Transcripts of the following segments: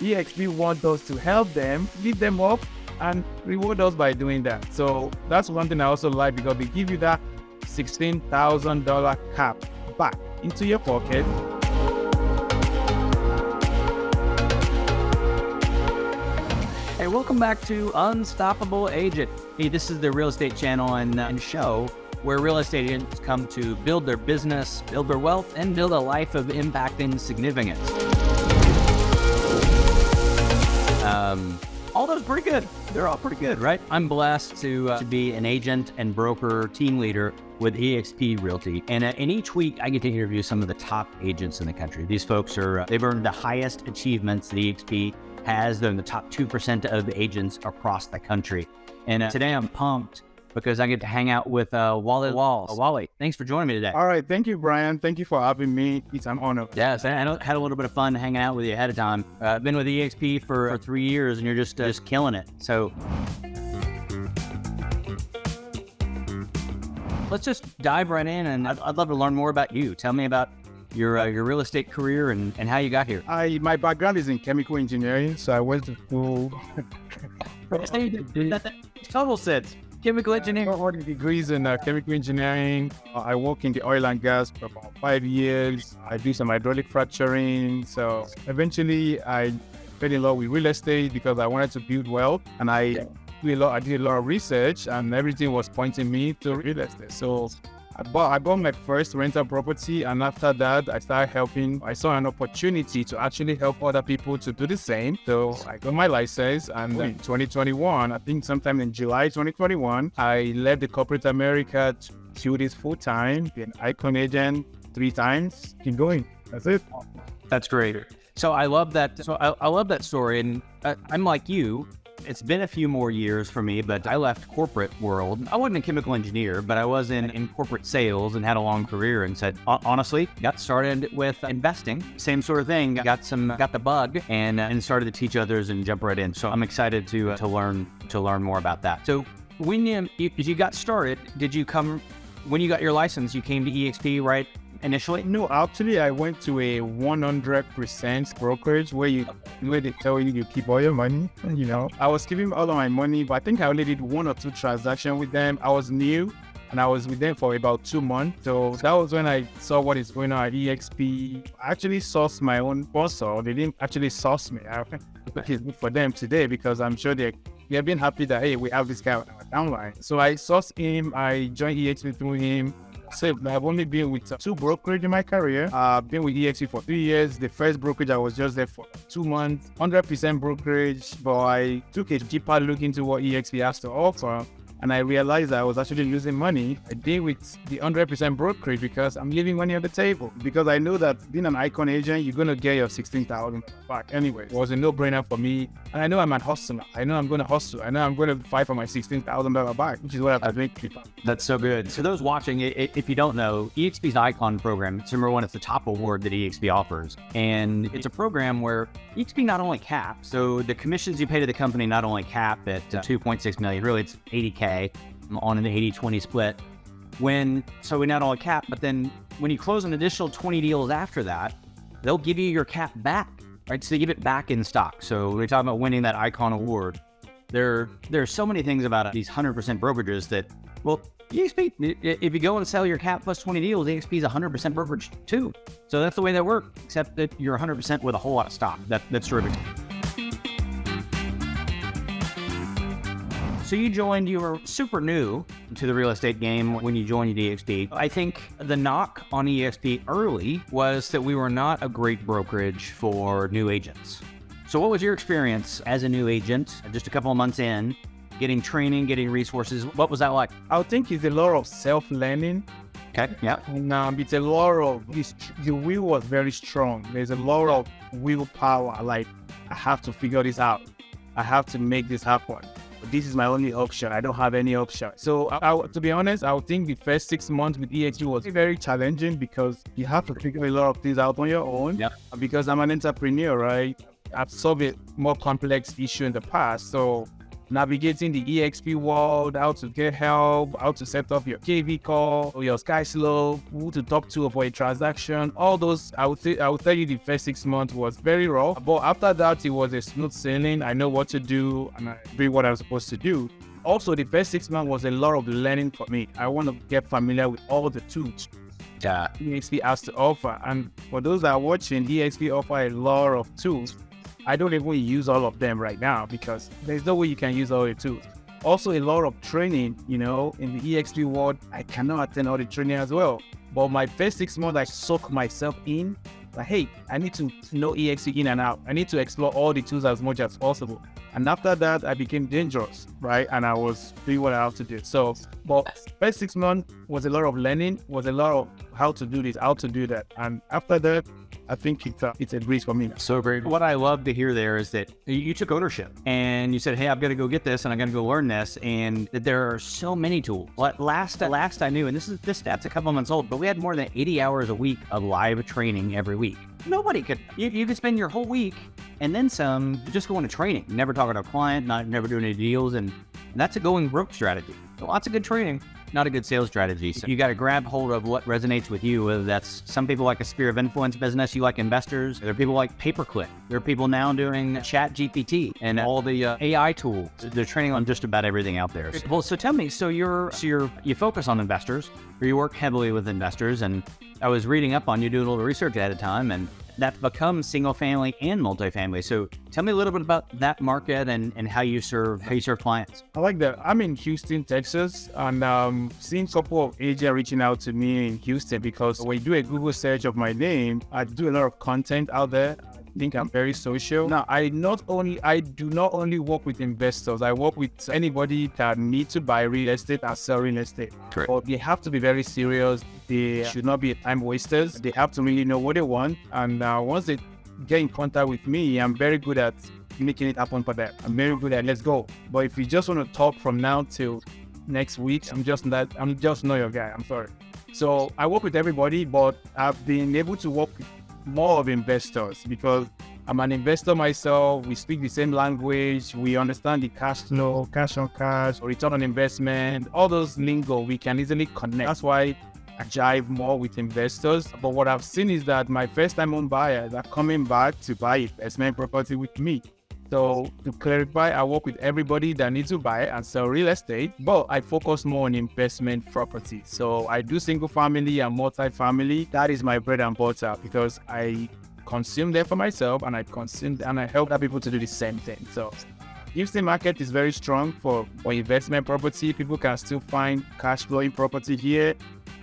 EXP wants us to help them, lift them up, and reward us by doing that. So that's one thing I also like, because they give you that $16,000 cap back into your pocket. Hey, welcome back to Unstoppable Agent. Hey, this is the real estate channel and show where real estate agents come to build their business, build their wealth, and build a life of impact and significance. All those pretty good. They're all pretty good, right? I'm blessed to be an agent and broker team leader with EXP Realty. And each week I get to interview some of the top agents in the country. These folks they've earned the highest achievements that EXP has. They're in the top 2% of agents across the country. And today I'm pumped because I get to hang out with Wale. Wale, thanks for joining me today. All right. Thank you, Brian. Thank you for having me. It's an honor. Yes, I had a little bit of fun hanging out with you ahead of time. I've been with EXP for 3 years, and you're just killing it. So let's just dive right in, and I'd love to learn more about you. Tell me about your real estate career and how you got here. My background is in chemical engineering, so I went to school. Total sense. Chemical engineering. 40 degrees in chemical engineering. I work in the oil and gas for about 5 years. I do some hydraulic fracturing. So eventually I fell in love with real estate because I wanted to build wealth, and I did a lot of research, and everything was pointing me to real estate. So I bought my first rental property, and after that, I started helping. I saw an opportunity to actually help other people to do the same. So I got my license, and in 2021, I think sometime in July 2021, I left the corporate America to do this full time, be an icon agent 3 times, keep going. That's it. That's great. So I love that. So I love that story, and I'm like you. It's been a few more years for me, but I left corporate world. I wasn't a chemical engineer, but I was in corporate sales and had a long career, and said, honestly, got started with investing. Same sort of thing. Got the bug and started to teach others and jump right in. So I'm excited to learn more about that. So when you got started, when you got your license, you came to EXP right initially? No, actually, I went to a 100% brokerage where they tell you keep all your money. You know, I was keeping all of my money, but I think I only did 1 or 2 transactions with them. I was new, and I was with them for about 2 months. So that was when I saw what is going on at EXP. I actually sourced my own sponsor. They didn't actually source me. I think it's good for them today, because I'm sure they've been happy that, hey, we have this guy on our downline. So I sourced him. I joined EXP through him. So I've only been with 2 brokerages in my career. I've been with EXP for 3 years. The first brokerage, I was just there for 2 months, 100% brokerage, but I took a deeper look into what EXP has to offer, and I realized I was actually losing money. I did with the 100% brokerage because I'm leaving money on the table. Because I know that being an icon agent, you're going to get your $16,000 back anyway. It was a no-brainer for me. And I know I'm a hustler. I know I'm going to hustle. I know I'm going to fight for my $16,000 back, which is what I've been doing. That's so good. So those watching, if you don't know, EXP's Icon program, it's number one, it's the top award that EXP offers. And it's a program where EXP not only caps, so the commissions you pay to the company not only cap at $2.6 million, really it's $80K on an 80-20 split. So we not only cap, but then when you close an additional 20 deals after that, they'll give you your cap back, right? So they give it back in stock. So we're talking about winning that Icon award. There are so many things about these 100% brokerages that, well, EXP, if you go and sell your cap plus 20 deals, EXP is 100% brokerage too. So that's the way that works, except that you're 100% with a whole lot of stock. That's terrific. So you were super new to the real estate game when you joined EXP. I think the knock on EXP early was that we were not a great brokerage for new agents. So what was your experience as a new agent, just a couple of months in, getting training, getting resources? What was that like? I think it's a lot of self-learning. Okay, yeah. And it's a lot of, the will was very strong. There's a lot of willpower. Like, I have to figure this out. I have to make this happen. This is my only option. I don't have any option. So to be honest, I would think the first 6 months with EXP was very challenging because you have to figure a lot of things out on your own. Yep. Because I'm an entrepreneur, right? I've solved a more complex issue in the past. So navigating the EXP world, how to get help, how to set up your KV call, or your sky slope, who to talk to for a transaction. All those, I would tell you the first 6 months was very rough. But after that, it was a smooth sailing. I know what to do and I do what I'm supposed to do. Also, the first 6 months was a lot of learning for me. I want to get familiar with all the tools EXP has to offer. And for those that are watching, EXP offer a lot of tools. I don't even use all of them right now because there's no way you can use all the tools. Also, a lot of training, in the EXP world. I cannot attend all the training as well. But my first 6 months, I soak myself in. Like, hey, I need to know EXP in and out. I need to explore all the tools as much as possible. And after that, I became dangerous, right? And I was doing what I have to do. So, but first 6 months was a lot of learning, was a lot of how to do this, how to do that. And after that, I think it's a breeze for me. So great. What I love to hear there is that you took ownership and you said, hey, I've got to go get this and I'm going to go learn this. And that there are so many tools. Last I knew, and this stat's a couple months old, but we had more than 80 hours a week of live training every week. Nobody could, you could spend your whole week and then some just going to training, never talking to a client, never doing any deals. And that's a going broke strategy. So lots of good training, not a good sales strategy. So you got to grab hold of what resonates with you, whether that's some people like a sphere of influence business, you like investors. There are people like pay-per-click. There are people now doing chat GPT and all the AI tools. They're training on just about everything out there. Well, so tell me, you focus on investors, or you work heavily with investors, and I was reading up on you, doing a little research at a time, and that's become single family and multifamily. So tell me a little bit about that market and how you serve clients. I like that. I'm in Houston, Texas, and seeing a couple of agents reaching out to me in Houston because when you do a Google search of my name, I do a lot of content out there. I think I'm very social. Now, I do not only work with investors. I work with anybody that needs to buy real estate and sell real estate. Correct. But they have to be very serious. They should not be time wasters. They have to really know what they want. And once they get in contact with me, I'm very good at making it happen for them. I'm very good at let's go. But if you just want to talk from now till next week, I'm just not your guy. I'm sorry. So I work with everybody, but I've been able to work with more of investors because I'm an investor myself. We speak the same language. We understand the cash flow, cash on cash, or return on investment, all those lingo we can easily connect. That's why I jive more with investors. But what I've seen is that my first-time home buyers are coming back to buy investment property with me. So to clarify, I work with everybody that needs to buy and sell real estate, but I focus more on investment property. So I do single family and multi-family. That is my bread and butter because I consume them for myself and I help other people to do the same thing. So Houston market is very strong for investment property. People can still find cash flowing property here.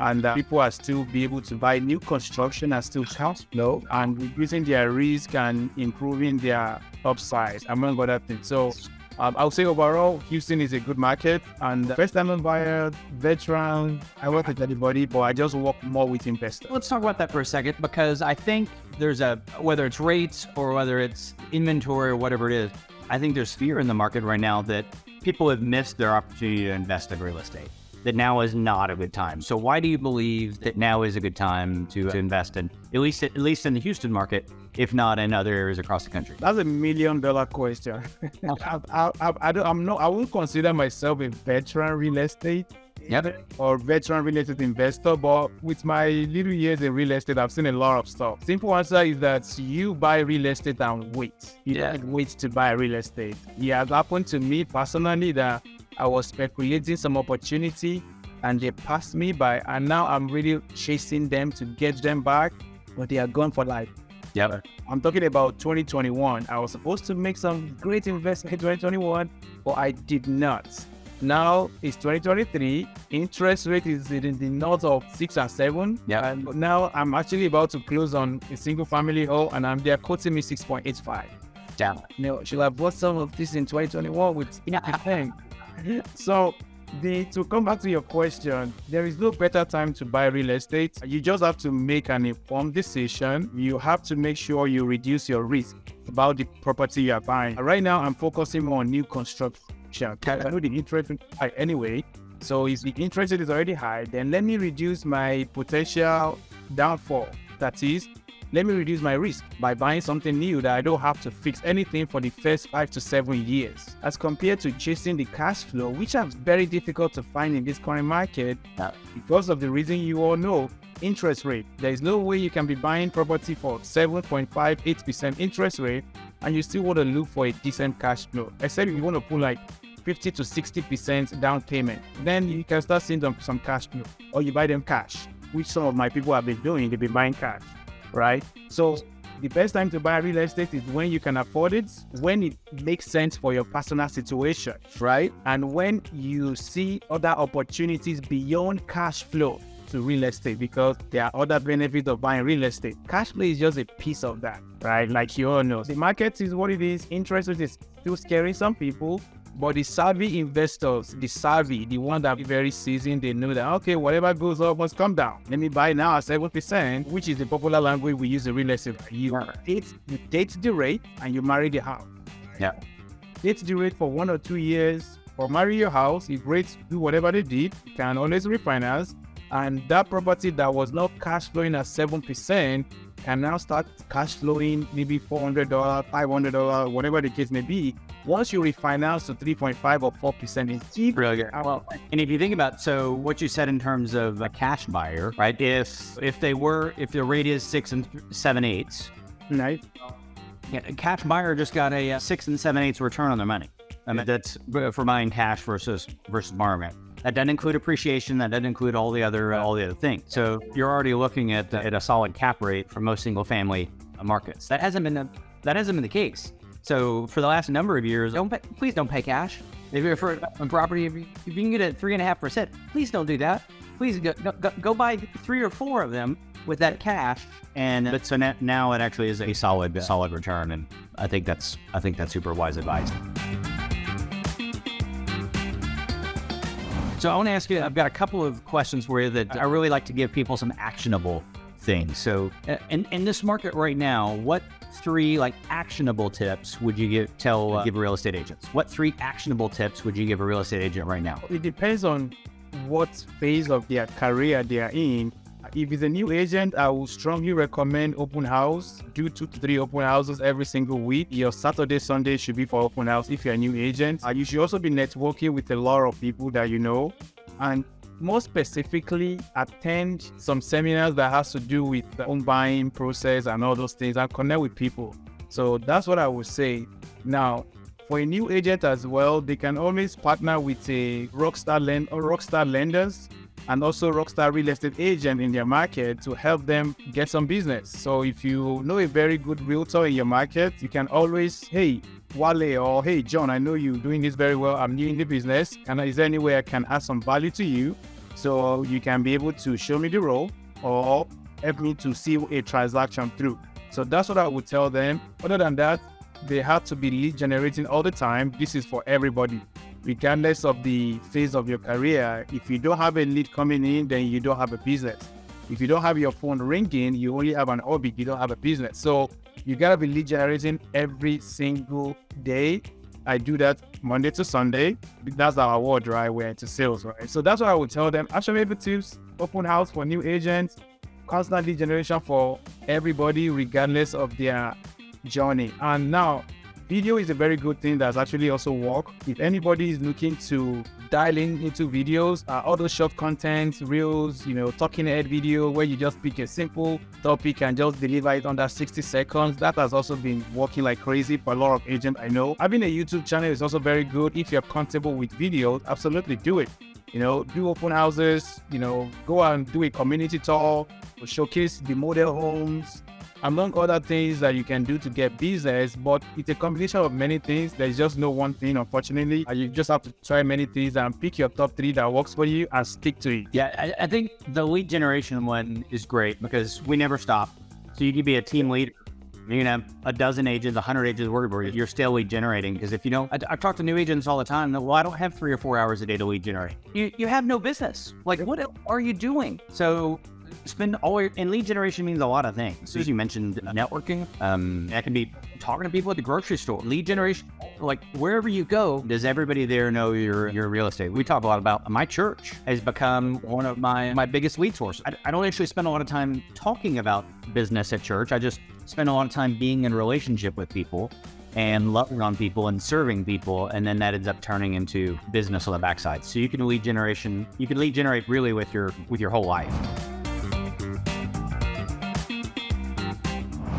And people are still be able to buy new construction and still cash flow and reducing their risk and improving their upside, among other things. So I would say overall, Houston is a good market. And first-time buyer, veteran, I work with anybody, but I just work more with investors. Let's talk about that for a second, because I think there's whether it's rates or whether it's inventory or whatever it is, I think there's fear in the market right now that people have missed their opportunity to invest in real estate, that now is not a good time. So why do you believe that now is a good time to invest in, at least in the Houston market, if not in other areas across the country? That's $1 million question. I wouldn't consider myself a veteran real estate or veteran real estate investor, but with my little years in real estate, I've seen a lot of stuff. Simple answer is that you buy real estate and wait. You don't wait to buy real estate. It has happened to me personally that I was speculating some opportunity and they passed me by, and now I'm really chasing them to get them back, but they are gone for life. Yep. I'm talking about 2021. I was supposed to make some great investment in 2021, but I did not. Now it's 2023. Interest rate is in the north of 6 and 7. Yeah. And now I'm actually about to close on a single family home, and they're quoting me 6.85. Down. Should I bought some of this in 2021 with thing? So to come back to your question, there is no better time to buy real estate. You just have to make an informed decision. You have to make sure you reduce your risk about the property you are buying. Right now, I'm focusing more on new construction. I know the interest rate is high anyway. So if the interest rate is already high, then let me reduce my potential downfall. That is, let me reduce my risk by buying something new that I don't have to fix anything for the first 5 to 7 years. As compared to chasing the cash flow, which is very difficult to find in this current market because of the reason you all know, interest rate. There is no way you can be buying property for 7.58% interest rate and you still want to look for a decent cash flow. Except you want to put like 50 to 60% down payment. Then you can start seeing some cash flow, or you buy them cash, which some of my people have been doing. They've been buying cash, right? So the best time to buy real estate is when you can afford it, when it makes sense for your personal situation, right? And when you see other opportunities beyond cash flow to real estate, because there are other benefits of buying real estate. Cash flow is just a piece of that, right? Like you all know, the market is what it is. Interest rate is still scaring some people, but the savvy investors, the one that are very seasoned, they know that, okay, whatever goes up must come down. Let me buy now at 7%, which is the popular language we use in real estate. You date the rate and you marry the house. Yeah. Date the rate for 1 or 2 years, or marry your house. If rates do whatever they did, you can always refinance. And that property that was not cash flowing at 7% can now start cash flowing maybe $400, $500, whatever the case may be. Once you refinance to 3.5 or 4%, it's cheap. Really good. Well, and if you think about, so what you said in terms of a cash buyer, right? If the rate is 6 7/8, right? Yeah, a cash buyer just got a 6 7/8 return on their money. I mean, that's for buying cash versus borrowing it. That doesn't include appreciation. That doesn't include all the other things. So you're already looking at a solid cap rate for most single family markets. That hasn't been the case. So for the last number of years, please don't pay cash. If you're for a property, if you can get it at 3.5%, please don't do that. Please go buy 3 or 4 of them with that cash. But so now it actually is a solid return, and I think that's super wise advice. So I want to ask you, I've got a couple of questions for you that I really like to give people some actionable things. So in this market right now, what 3 actionable tips would you give real estate agents? What 3 actionable tips would you give a real estate agent right now? It depends on what phase of their career they are in. If it's a new agent, I would strongly recommend open house. Do 2 to 3 open houses every single week. Your Saturday, Sunday should be for open house if you're a new agent. You should also be networking with a lot of people that you know. And more specifically, attend some seminars that has to do with the home buying process and all those things, and connect with people. So that's what I would say. Now, for a new agent as well, they can always partner with a rockstar lenders and also rockstar real estate agent in their market to help them get some business. So if you know a very good realtor in your market, you can always, hey, Wale, or hey, John, I know you're doing this very well. I'm new in the business. Is there any way I can add some value to you? So you can be able to show me the role or help me to see a transaction through. So that's what I would tell them. Other than that, they have to be lead generating all the time. This is for everybody, regardless of the phase of your career. If you don't have a lead coming in, then you don't have a business. If you don't have your phone ringing, you only have an hobby, you don't have a business. So you gotta be lead generating every single day. I do that Monday to Sunday. That's our award, right? We're into sales, right? So that's what I would tell them. Actionable tips, open house for new agents, constant lead generation for everybody, regardless of their journey. And now, video is a very good thing that's actually also work. If anybody is looking to dial into videos, all those short content, reels, talking head video where you just pick a simple topic and just deliver it under 60 seconds, that has also been working like crazy for a lot of agents I know. Having a YouTube channel is also very good. If you're comfortable with videos, absolutely do it. Do open houses, go and do a community tour, showcase the model homes, among other things that you can do to get business. But it's a combination of many things. There's just no one thing, unfortunately. You just have to try many things and pick your top 3 that works for you and stick to it. Yeah, I think the lead generation one is great because we never stop. So you can be a team leader. You can have a dozen agents, 100 agents working for you. You're still lead generating, because if you don't, I talk to new agents all the time. Well, I don't have 3 or 4 hours a day to lead generate. You have no business. What are you doing? So spend all your, and lead generation means a lot of things. So as you mentioned, networking, that can be talking to people at the grocery store. Lead generation, like wherever you go, does everybody there know your real estate? We talk a lot about my church has become one of my biggest lead sources. I don't actually spend a lot of time talking about business at church. I just spend a lot of time being in relationship with people and loving on people and serving people, and then that ends up turning into business on the backside. So you can lead generate really with your whole life.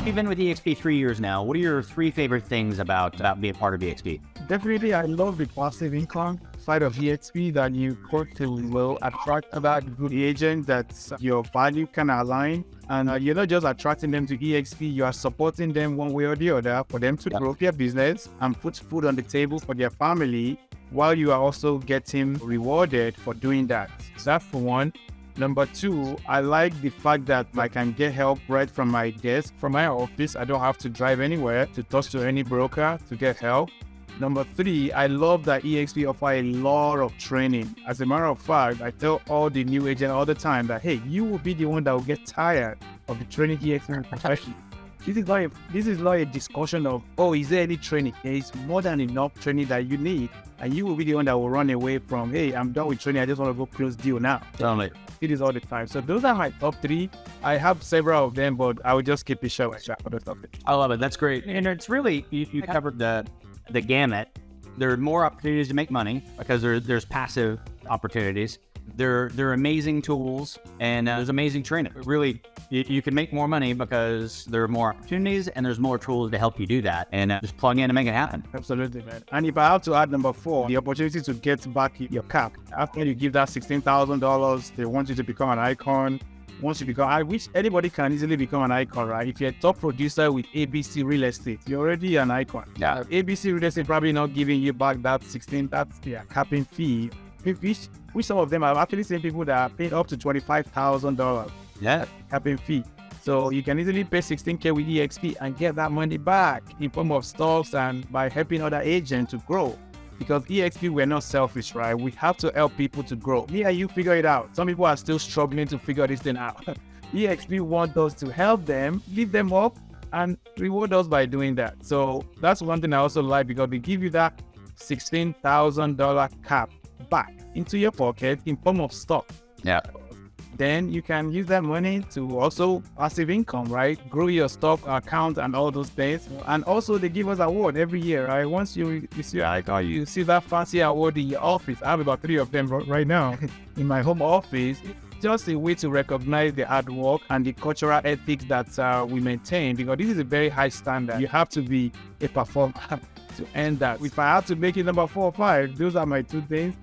You've been with EXP 3 years now. What are your 3 favorite things about being part of EXP? Definitely, I love the passive income side of EXP that you quickly will attract about good agent that your value can align. And you're not just attracting them to EXP, you are supporting them one way or the other for them to grow their business and put food on the table for their family, while you are also getting rewarded for doing that. So that's for one. Number 2, I like the fact that I can get help right from my desk, from my office. I don't have to drive anywhere to talk to any broker to get help. Number 3, I love that EXP offer a lot of training. As a matter of fact, I tell all the new agents all the time that, hey, you will be the one that will get tired of the training EXP profession. This is not a discussion of, oh, is there any training? There is more than enough training that you need. And you will be the one that will run away from, hey, I'm done with training. I just want to go close deal now. Totally. It is all the time. So those are my top 3. I have several of them, but I will just keep it short for the topic. I love it. That's great. And it's really, you covered the gamut. There are more opportunities to make money because there's passive opportunities. They're amazing tools, and there's amazing training. Really, you can make more money because there are more opportunities and there's more tools to help you do that, and just plug in and make it happen. Absolutely, man. And if I have to add number 4, the opportunity to get back your cap. After you give that $16,000, they want you to become an icon. Once you become, I wish anybody can easily become an icon, right? If you're a top producer with ABC Real Estate, you're already an icon. Yeah. ABC Real Estate probably not giving you back that 16, that's their capping fee. Which some of them, I've actually seen people that are paid up to $25,000. Yeah. Capping fee. So you can easily pay $16K with EXP and get that money back in form of stocks and by helping other agents to grow. Because EXP, we're not selfish, right? We have to help people to grow. Me and you figure it out. Some people are still struggling to figure this thing out. EXP want us to help them, lift them up, and reward us by doing that. So that's one thing I also like, because they give you that $16,000 cap back into your pocket in form of stock. Yeah. Then you can use that money to also passive income, right? Grow your stock account and all those things. And also they give us award every year, right? Once you see you see that fancy award in your office. I have about 3 of them right now in my home office. Just a way to recognize the hard work and the cultural ethics that we maintain, because this is a very high standard. You have to be a performer to end that. If I have to make it number 4 or 5, those are my 2 things.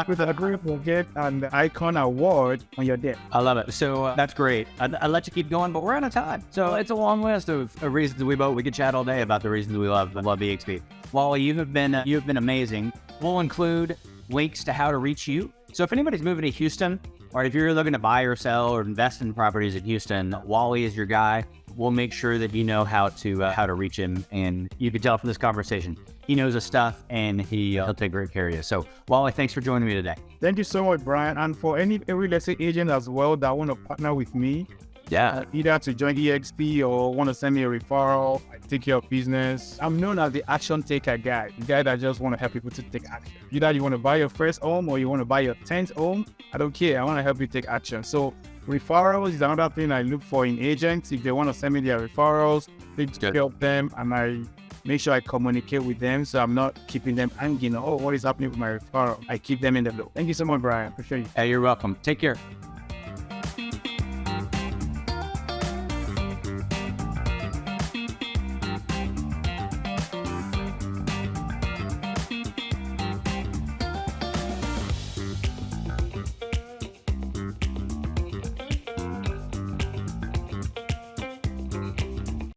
With a group, will get an icon award on your desk. I love it. So that's great. I'll let you keep going, but we're out of time. So it's a long list of reasons we could chat all day about the reasons we love EXP. Wale, you have been amazing. We'll include links to how to reach you. So if anybody's moving to Houston, or if you're looking to buy or sell or invest in properties in Houston, Wale is your guy. We'll make sure that you know how to reach him, and you can tell from this conversation, he knows his stuff, and he'll take great care of you. So, Wale, thanks for joining me today. Thank you so much, Brian. And for any real estate agent as well that want to partner with me, either to join EXP or want to send me a referral, I take care of business. I'm known as the action taker guy, the guy that just want to help people to take action. Either you want to buy your first home or you want to buy your 10th home, I don't care. I want to help you take action. So referrals is another thing I look for in agents. If they want to send me their referrals, please help them, and I make sure I communicate with them so I'm not keeping them hanging. Oh, what is happening with my referral? I keep them in the loop. Thank you so much, Brian. Appreciate you. Hey, you're welcome. Take care.